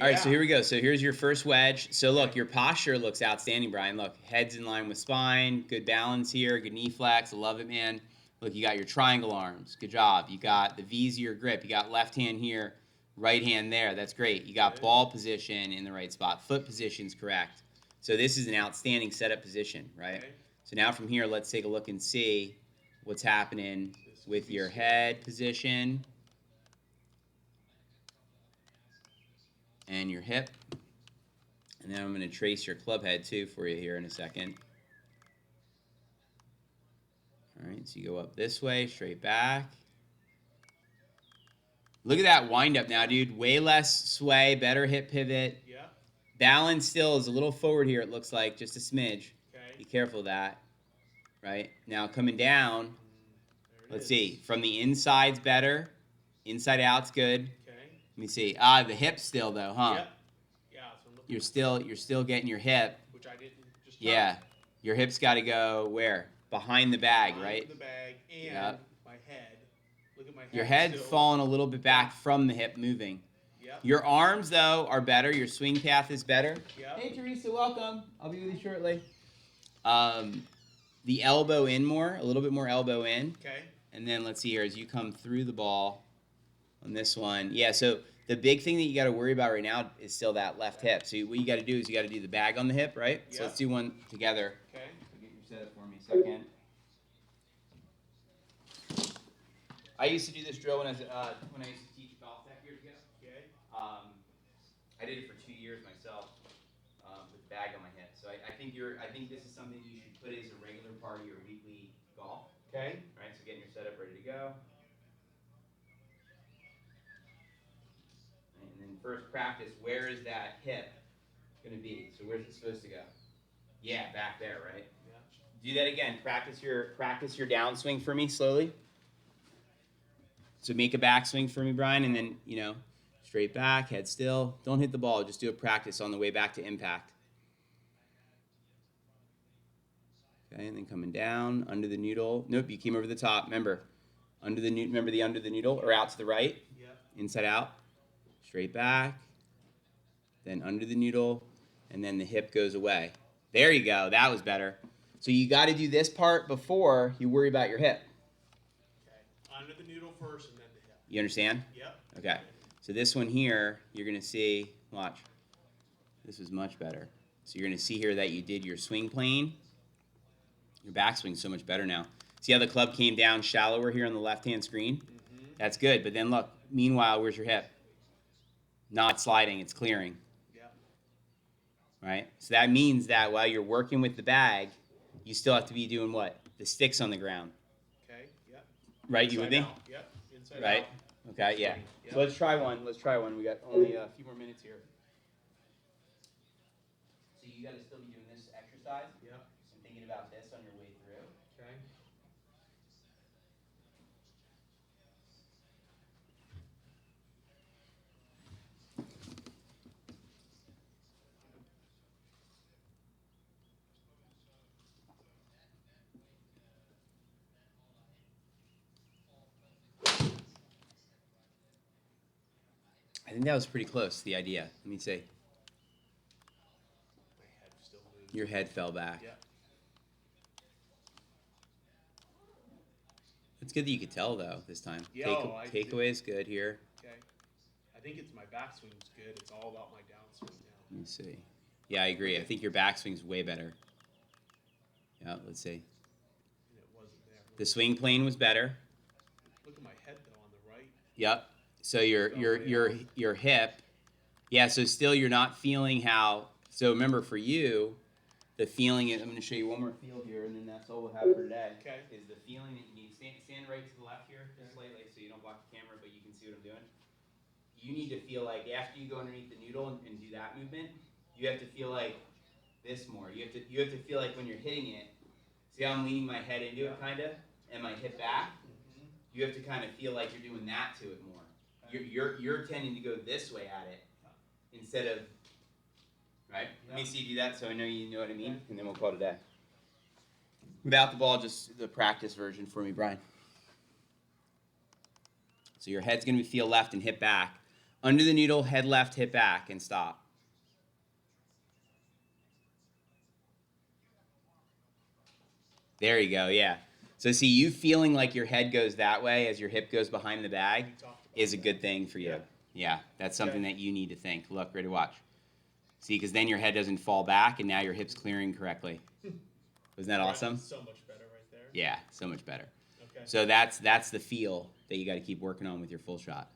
All right, so Yeah. here we go. So here's your first wedge. So look, your posture looks outstanding, Brian. Look, head's in line with spine. Good balance here. Good knee flex. I love it, man. Look, you got your triangle arms. Good job. You got the V's of your grip. You got left hand here, right hand there. That's great. You got Good. ball position in the right spot. Foot position's correct. So this is an outstanding setup position, right? Okay. So now from here, let's take a look and see what's happening This with be your slow. head position and your hip. And then I'm going to trace your club head too for you here in a second. All right, so you go up this way, straight back. Look at that wind up now, dude. Way less sway, better hip pivot. Yeah. Balance still is a little forward here, it looks like, just a smidge. Okay. Be careful of that. Right? Now coming down, There it let's is. see. From the inside's better. Inside out's good. Okay. Let me see. The hip's still though, huh? Yep. Yeah. So I'm looking You're still getting your hip. which I didn't just touch. Yeah. Your hip's got to go where? Behind the bag, Behind right? the bag and Yep. my head. Look at my head. Your head's still. falling a little bit back from the hip moving. Yep. Your arms, though, are better. Your swing path is better. Yep. Hey, Teresa, welcome. I'll be with you shortly. The elbow in more, a little bit more elbow in. Okay. And then let's see here, as you come through the ball on this one. Yeah, so the big thing that you got to worry about right now is still that left hip. So what you got to do is you got to do the bag on the hip, right? So Yep. let's do one together. Okay. Get your setup for me a second. I used to do this drill when I used to teach golf tech years ago. Okay. I did it for 2 years myself with the bag on my hip. So I think this is something you should put as a regular part of your weekly golf. Okay. All right, so getting your setup ready to go. And then first practice, where is that hip going to be? So where's it supposed to go? Yeah, back there, right? Yeah. Do that again. Practice your downswing for me slowly. So make a backswing for me, Brian, and then, straight back, head still. Don't hit the ball. Just do a practice on the way back to impact. Okay, and then coming down, under the noodle. Nope, you came over the top. Remember, under the noodle, or out to the right. Yep. Inside out. Straight back. Then under the noodle, and then the hip goes away. There you go. That was better. So you got to do this part before you worry about your hip. Okay. Under the noodle first and then the hip. You understand? Yep. Okay. So this one here, you're going to see, watch. This is much better. So you're going to see here that you did your swing plane. Your backswing's so much better now. See how the club came down shallower here on the left-hand screen? Mm-hmm. That's good. But then look, meanwhile, where's your hip? Not sliding, it's clearing. Yep. Right? So that means that while you're working with the bag, you still have to be doing what? The sticks on the ground. Okay. Yep. Right? You with me? Inside out. Yep. Inside Right? out. Okay, yeah. Yep. So let's try one. We got only a few more minutes here. So you got to still be doing this exercise. Yep. So thinking about this on your way through. Okay. I think that was pretty close, the idea. Let me see. My head still moves. Your head fell back. Yep. It's good that you could tell, though, this time. Yeah, I did. Takeaway is good here. Okay. I think it's my backswing's good. It's all about my downswing now. Let me see. Yeah, I agree. I think your backswing's way better. Yeah, let's see. And it wasn't there. The swing plane was better. Look at my head though on the right. Yep. So your hip. Yeah, so still you're not feeling how. So remember, for you, the feeling is, I'm going to show you one more feel here, and then that's all we'll have for today. Okay. Is the feeling that you need. Stand right to the left here, just slightly, so you don't block the camera, but you can see what I'm doing. You need to feel like after you go underneath the noodle and do that movement, you have to feel like this more. You have to feel like when you're hitting it. See how I'm leaning my head into it, kind of, and my hip back. Mm-hmm. You have to kind of feel like you're doing that to it more. You're tending to go this way at it instead of, right? Let me see you do that so I know you know what I mean, and then we'll call it a day. Without the ball, just the practice version for me, Brian. So your head's going to feel left and hip back. Under the noodle, head left, hip back, and stop. There you go, yeah. So see, you feeling like your head goes that way as your hip goes behind the bag is a good thing for you. Yeah, that's something that you need to think. Look, ready to watch. See, because then your head doesn't fall back, and now your hip's clearing correctly. Wasn't that awesome? So much better right there. Yeah, so much better. Okay. So that's the feel that you got to keep working on with your full shot.